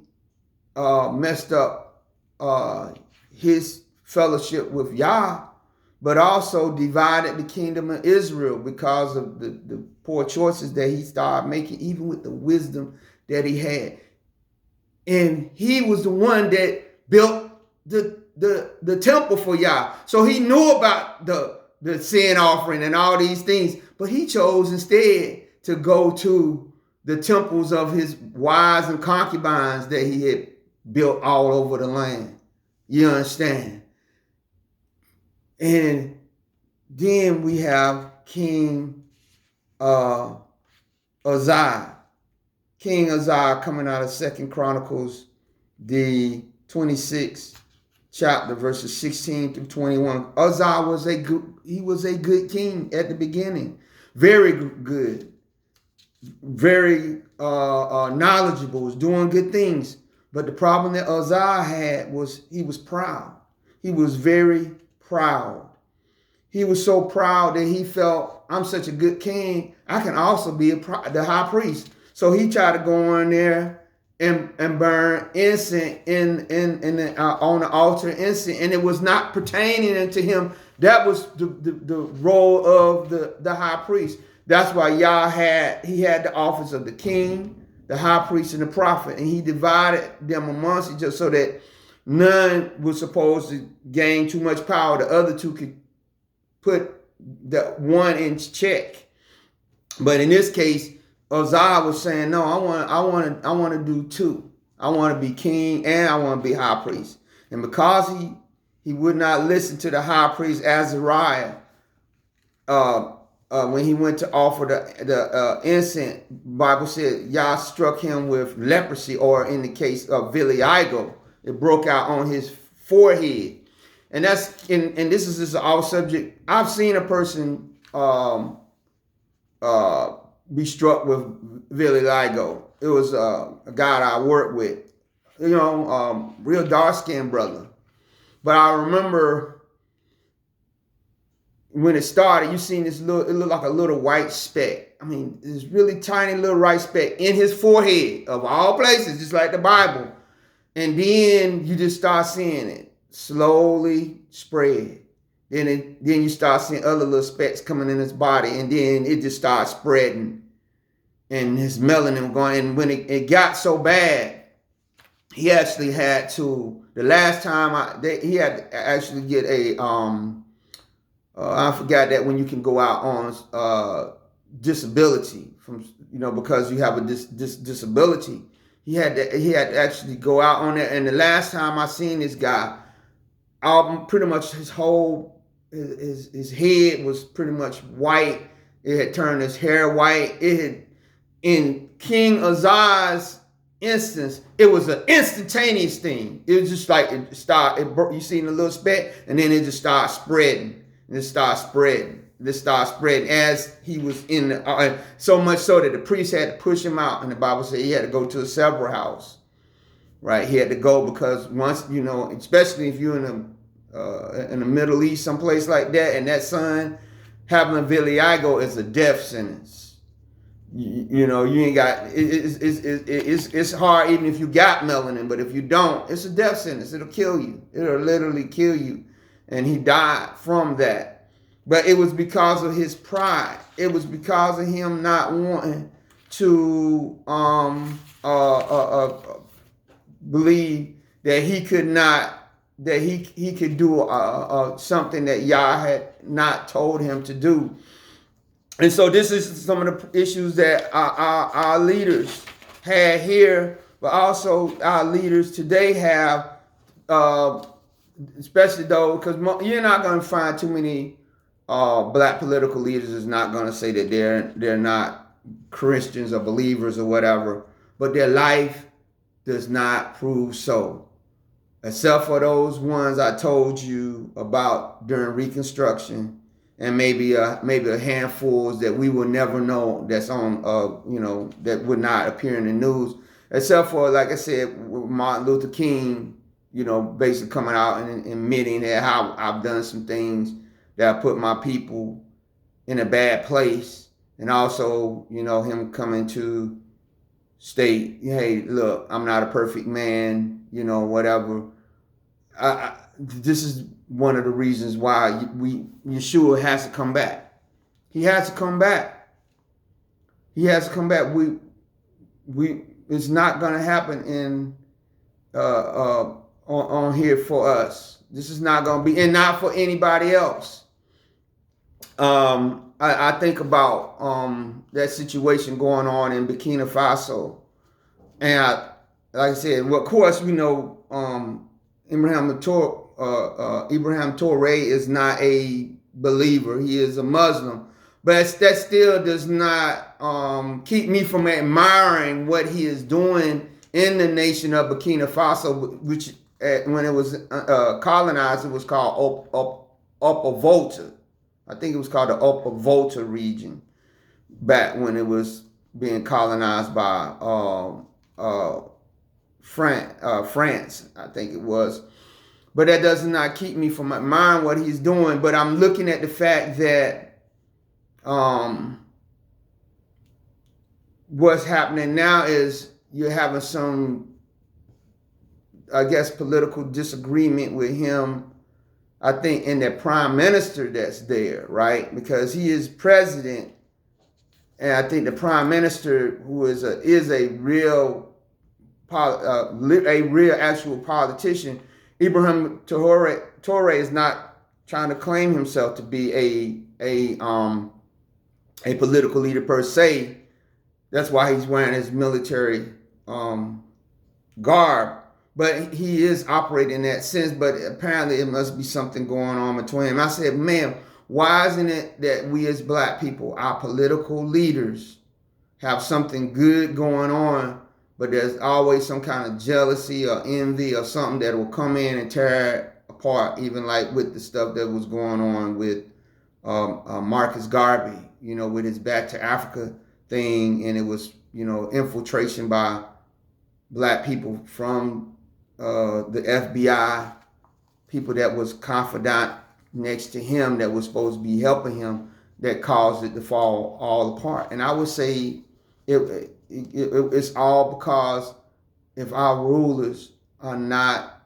messed up his fellowship with Yah, but also divided the kingdom of Israel because of the poor choices that he started making, even with the wisdom that he had. And he was the one that built the temple for Yah. So he knew about the sin offering and all these things, but he chose instead to go to the temples of his wives and concubines that he had built all over the land. You understand? And then we have King Uzziah. King Uzziah, coming out of 2 Chronicles, the 26th chapter, verses 16 through 21. Uzziah was a good king at the beginning. Very good. Very knowledgeable, was doing good things. But the problem that Uzziah had was he was proud. He was very proud. He was so proud that he felt, I'm such a good king, I can also be the high priest. So he tried to go in there and burn incense on the altar incense, and it was not pertaining to him. That was the role of the high priest. That's why Yah had the office of the king, the high priest, and the prophet, and he divided them amongst each other so that none was supposed to gain too much power. The other two could put the one in check. But in this case, Uzziah was saying, no, I want to do two. I want to be king and I want to be high priest. And because he would not listen to the high priest Azariah, when he went to offer the incense, Bible said Yah struck him with leprosy, or in the case of vitiligo, it broke out on his forehead. And that's and this is just our subject. I've seen a person be struck with vitiligo. It was a guy that I worked with, real dark-skinned brother. But I remember when it started, you seen it looked like a little white speck. I mean, this really tiny little white speck in his forehead, of all places, just like the Bible. And then you just start seeing it slowly spread. Then you start seeing other little specks coming in his body, and then it just starts spreading, and his melanin going. And when it got so bad, he actually had to. The last time he had to actually get a I forgot that when you can go out on disability from because you have a disability. He had to actually go out on that. And the last time I seen this guy, pretty much his whole his head was pretty much white. It had turned his hair white. It had, in King Uzziah's instance, it was an instantaneous thing. It was just like you seen a little speck, and then it just started spreading. And it started spreading. This started spreading as he was in the, so much so that the priest had to push him out. And the Bible said he had to go to a several house. Right, he had to go because once especially if you're in the Middle East, someplace like that, and that son having a vitiligo is a death sentence. You ain't got it's hard even if you got melanin, but if you don't, it's a death sentence. It'll kill you. It'll literally kill you. And he died from that. But it was because of his pride. It was because of him not wanting to believe that he could do something that Yah had not told him to do. And so this is some of the issues that our leaders had here, but also our leaders today have, especially though, because you're not going to find too many black political leaders is not going to say that they're not Christians or believers or whatever, but their life does not prove so, except for those ones I told you about during Reconstruction, and maybe a handfuls that we will never know that's on that would not appear in the news, except for, like I said, Martin Luther King, basically coming out and admitting that how I've done some things that put my people in a bad place, and also him coming to state, hey, look, I'm not a perfect man, whatever. This is one of the reasons why Yeshua has to come back. He has to come back. He has to come back. It's not going to happen on here for us. This is not going to be, and not for anybody else. I think about that situation going on in Burkina Faso, and like I said, well, of course, Ibrahim Toure is not a believer. He is a Muslim. But that still does not keep me from admiring what he is doing in the nation of Burkina Faso, which when it was colonized, it was called Upper Volta. I think it was called the Upper Volta region back when it was being colonized by France, I think it was. But that does not keep me from admiring what he's doing. But I'm looking at the fact that what's happening now is you're having some, I guess, political disagreement with him, I think, in the prime minister that's there, right? Because he is president, and I think the prime minister, who is a real actual politician, Ibrahim Toure is not trying to claim himself to be a political leader per se. That's why he's wearing his military garb. But he is operating in that sense. But apparently it must be something going on between him. I said, man, why isn't it that we as black people, our political leaders, have something good going on, but there's always some kind of jealousy or envy or something that will come in and tear it apart, even like with the stuff that was going on with Marcus Garvey, with his Back to Africa thing, and it was, infiltration by black people from the FBI, people that was confidant next to him that was supposed to be helping him, that caused it to fall all apart. And I would say it's all because if our rulers are not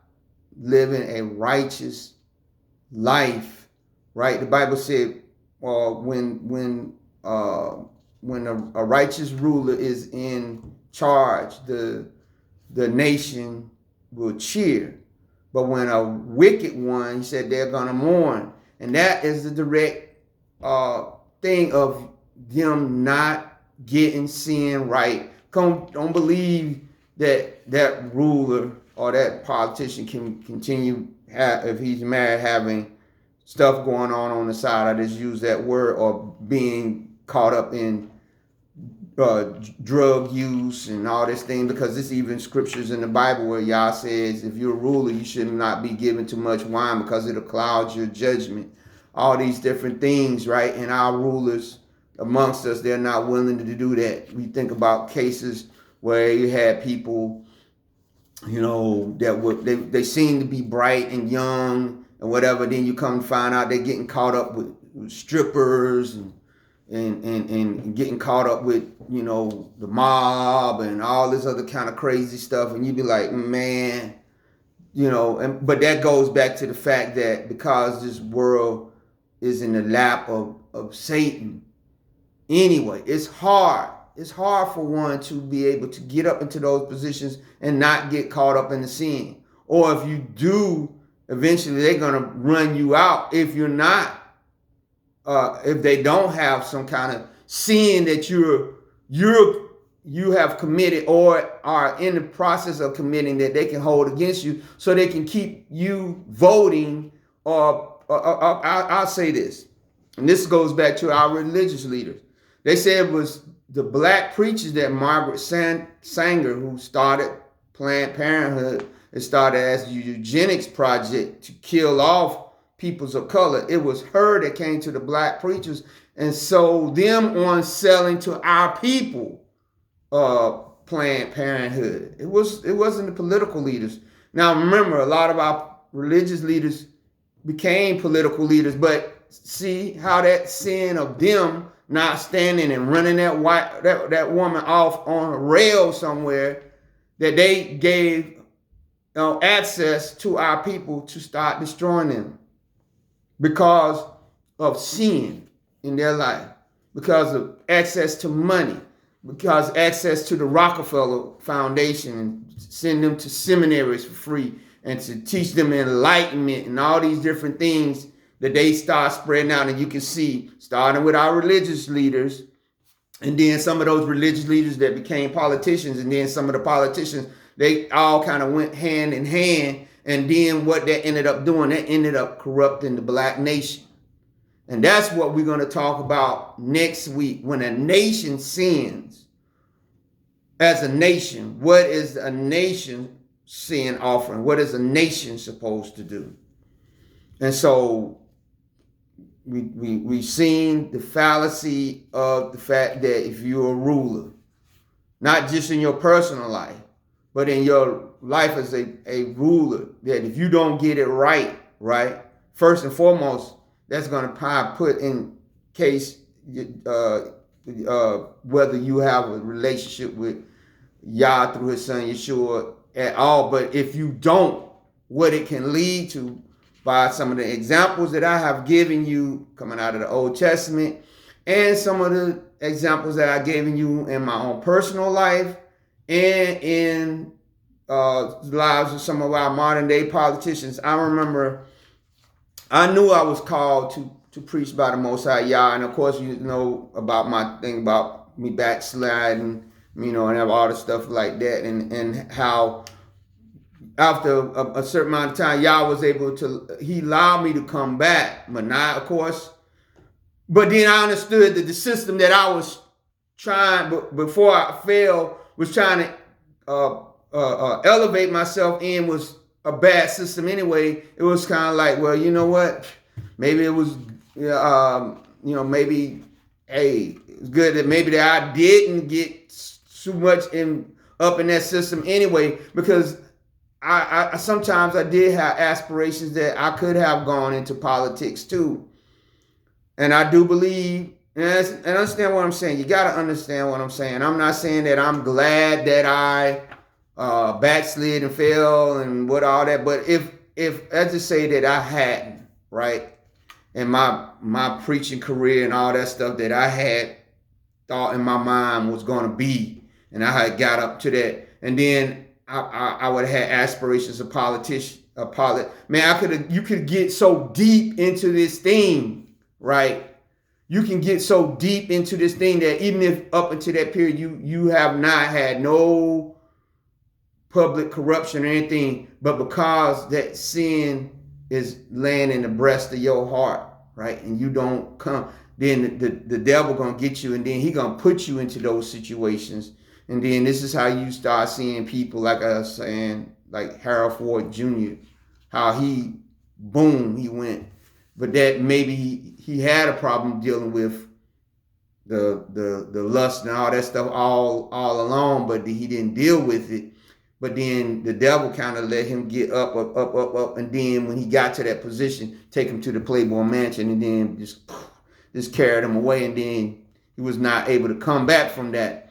living a righteous life, right? The Bible said, when a righteous ruler is in charge, the nation will cheer. But when a wicked one, he said, they're going to mourn. And that is the direct thing of them not getting sin right. Don't believe that ruler or that politician can continue, if he's married, having stuff going on the side. I just use that word, or being caught up in drug use and all this thing, because there's even scriptures in the Bible where Yah says, if you're a ruler, you should not be given too much wine because it'll cloud your judgment. All these different things, right? And our rulers amongst us, they're not willing to do that. We think about cases where you had people, that they seem to be bright and young and whatever. Then you come to find out they're getting caught up with strippers and getting caught up with, the mob and all this other kind of crazy stuff. And you'd be like, man, but that goes back to the fact that because this world is in the lap of Satan, anyway, it's hard. It's hard for one to be able to get up into those positions and not get caught up in the sin. Or if you do, eventually they're going to run you out if you're not. If they don't have some kind of sin that you have committed or are in the process of committing, that they can hold against you, so they can keep you voting. Or I'll say this, and this goes back to our religious leaders. They said it was the black preachers that Margaret Sanger, who started Planned Parenthood, it started as a eugenics project to kill off peoples of color. It was her that came to the black preachers and sold them on selling to our people Planned Parenthood. It wasn't the political leaders. Now remember, a lot of our religious leaders became political leaders, but see how that sin of them not standing and running that woman off on a rail somewhere, that they gave access to our people to start destroying them because of sin in their life, because of access to money, because access to the Rockefeller Foundation and send them to seminaries for free and to teach them enlightenment and all these different things that they start spreading out. And you can see, starting with our religious leaders, and then some of those religious leaders that became politicians, and then some of the politicians, they all kind of went hand in hand. And then what that ended up doing, that ended up corrupting the black nation. And that's what we're going to talk about next week. When a nation sins as a nation, what is a nation sin offering? What is a nation supposed to do? And so we've seen the fallacy of the fact that if you're a ruler, not just in your personal life, but in your life as a ruler, that if you don't get it right, first and foremost, that's going to probably put in case whether you have a relationship with Yah through his son Yeshua at all. But if you don't, what it can lead to by some of the examples that I have given you coming out of the Old Testament, and some of the examples that I've given you in my own personal life and in the lives of some of our modern day politicians. I remember I knew I was called to preach by the Most High Yah, and of course you know about my thing about me backsliding, and all the stuff like that, and how after a certain amount of time, Yah was able to, he allowed me to come back, but not, of course. But then I understood that the system that I was trying, before I fell, was trying to elevate myself in, was a bad system anyway. It was kind of like, well, you know what? Maybe it was, maybe, hey, it's good that maybe that I didn't get too much up in that system anyway, because I sometimes I did have aspirations that I could have gone into politics too. And I do believe, and understand what I'm saying. You got to understand what I'm saying. I'm not saying that I'm glad that I backslid and fell and what all that. But if let's just say that I hadn't, right, and my preaching career and all that stuff that I had thought in my mind was going to be, and I had got up to that, and then I would have had aspirations of politician, man, you could get so deep into this thing, right? You can get so deep into this thing that even if up until that period you have not had no public corruption or anything, but because that sin is laying in the breast of your heart, right? And you don't come, then the devil gonna get you, and then he gonna put you into those situations. And then this is how you start seeing people, like I was saying, like Harold Ford Jr., how he went. But that maybe he had a problem dealing with the lust and all that stuff all along, but he didn't deal with it. But then the devil kind of let him get up, and then when he got to that position, take him to the Playboy Mansion, and then just carried him away, and then he was not able to come back from that.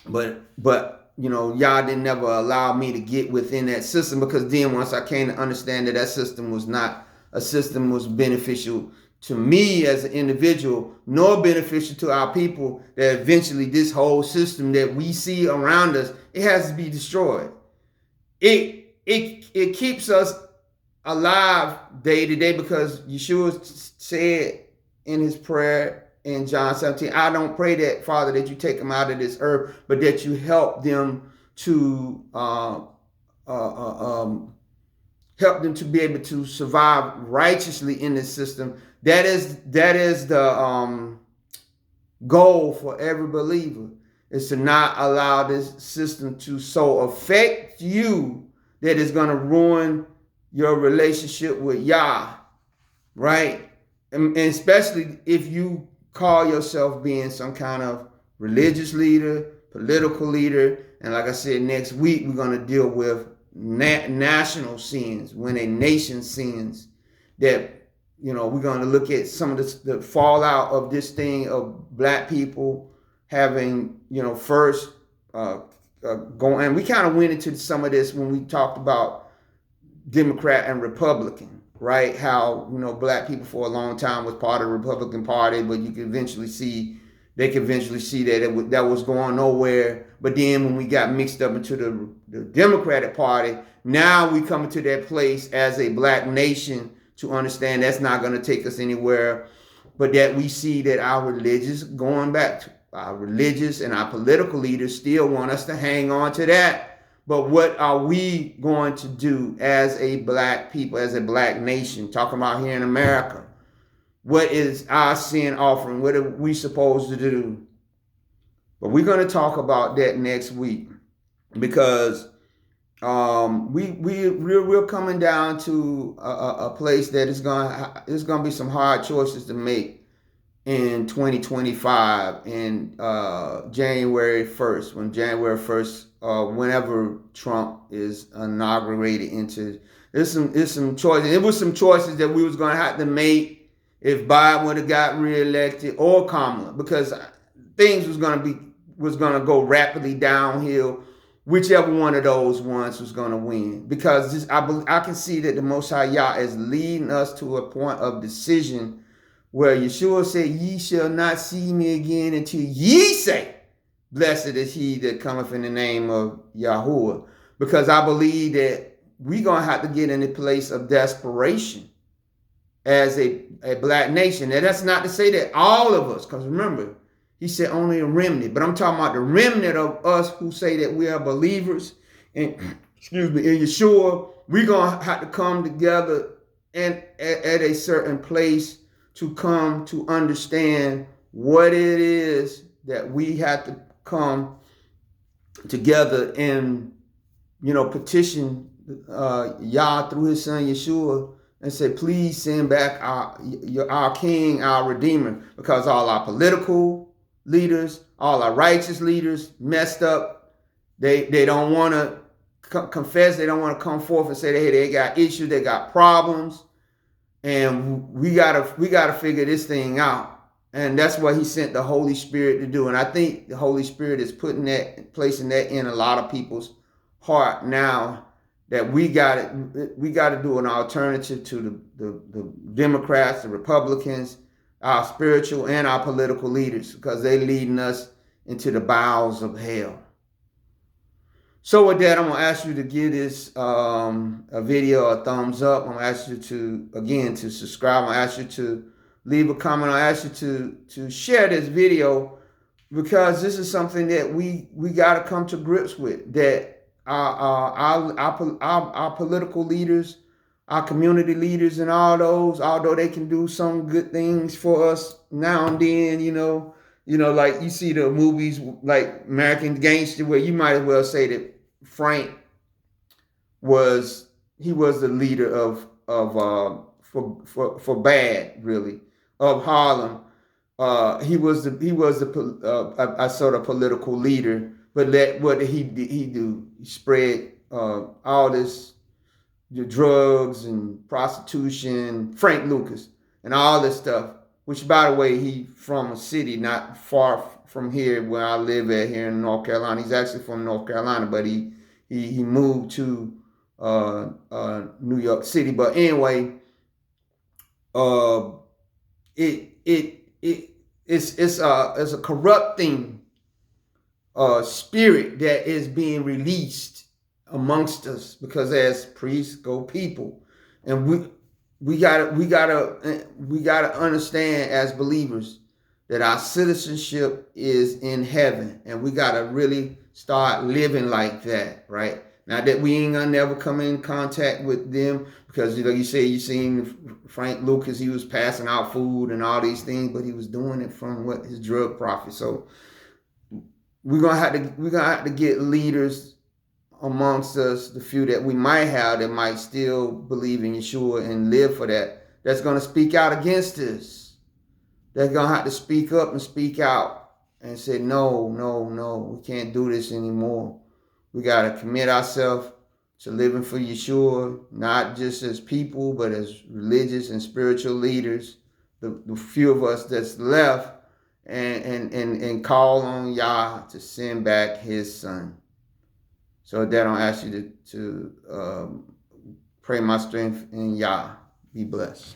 But y'all didn't never allow me to get within that system, because then once I came to understand that system was not a system was beneficial to me as an individual, nor beneficial to our people, that eventually this whole system that we see around us, it has to be destroyed. It keeps us alive day to day, because Yeshua said in his prayer in John 17, I don't pray that, Father, that you take them out of this earth, but that you help them to be able to survive righteously in this system. That is the goal for every believer, is to not allow this system to so affect you that it's going to ruin your relationship with Yah, right? And especially if you call yourself being some kind of religious leader, political leader. And like I said, next week we're going to deal with national sins, when a nation sins. That, we're going to look at some of the fallout of this thing of black people having, first going. And we kind of went into some of this when we talked about Democrat and Republican, right? How, black people for a long time was part of the Republican Party, but you could eventually see, they could eventually see that that was going nowhere. But then when we got mixed up into the Democratic Party, now we come to that place as a black nation to understand that's not going to take us anywhere, but that we see that our religious, going back to our religious and our political leaders still want us to hang on to that. But what are we going to do as a black people, as a black nation, talking about here in America? What is our sin offering? What are we supposed to do? But we're going to talk about that next week, because we're coming down to a place that is going to be some hard choices to make in 2025, in January 1st, whenever Trump is inaugurated into. There's some choices. It was some choices that we was going to have to make if Biden would have got reelected, or Kamala, because things was going to go rapidly downhill. Whichever one of those ones was going to win, because I can see that the Most High Yah is leading us to a point of decision where Yeshua said, "Ye shall not see me again until ye say, blessed is he that cometh in the name of Yahuwah." Because I believe that we're going to have to get in a place of desperation as a black nation. And that's not to say that all of us, because remember, he said only a remnant. But I'm talking about the remnant of us who say that we are believers in, in Yeshua. We're going to have to come together and at a certain place to come to understand what it is that we have to come together and, petition Yah through his son Yeshua and say, please send back our king, our redeemer, because all our political leaders, all our righteous leaders messed up. They don't want to confess. They don't want to come forth and say that, hey, they got issues, they got problems, and we gotta figure this thing out. And that's what he sent the Holy Spirit to do. And I think the Holy Spirit is placing that in a lot of people's heart now, that we got to do an alternative to the Democrats, the Republicans, our spiritual and our political leaders, because they're leading us into the bowels of hell. So with that, I'm going to ask you to give this a video a thumbs up. I'm going to ask you to subscribe. I'm going to ask you to leave a comment. I ask you to share this video, because this is something that we got to come to grips with, that our political leaders, our community leaders, and all those, although they can do some good things for us now and then, like you see the movies like American Gangster, where you might as well say that Frank was the leader for bad, really, of Harlem. He was a sort of political leader, but what did he do? He spread all this, the drugs and prostitution, Frank Lucas, and all this stuff, which, by the way, he from a city not far from here where I live at here in North Carolina. He's actually from North Carolina, but he moved to New York City. But anyway, it's a corrupting spirit that is being released amongst us, because as priests go people, and we gotta understand as believers that our citizenship is in heaven, and we gotta really start living like that, right? Not that we ain't gonna never come in contact with them, because you say you seen Frank Lucas, he was passing out food and all these things, but he was doing it from his drug profit. So we're gonna have to get leaders amongst us, the few that we might have that might still believe in Yeshua and live for that that's going to speak out against us. They're going to have to speak up and speak out and say, no, no, no, we can't do this anymore. We got to commit ourselves to living for Yeshua, not just as people, but as religious and spiritual leaders, the few of us that's left, and call on Yah to send back his son. So with that, I'll ask you to pray my strength in Yah. Be blessed.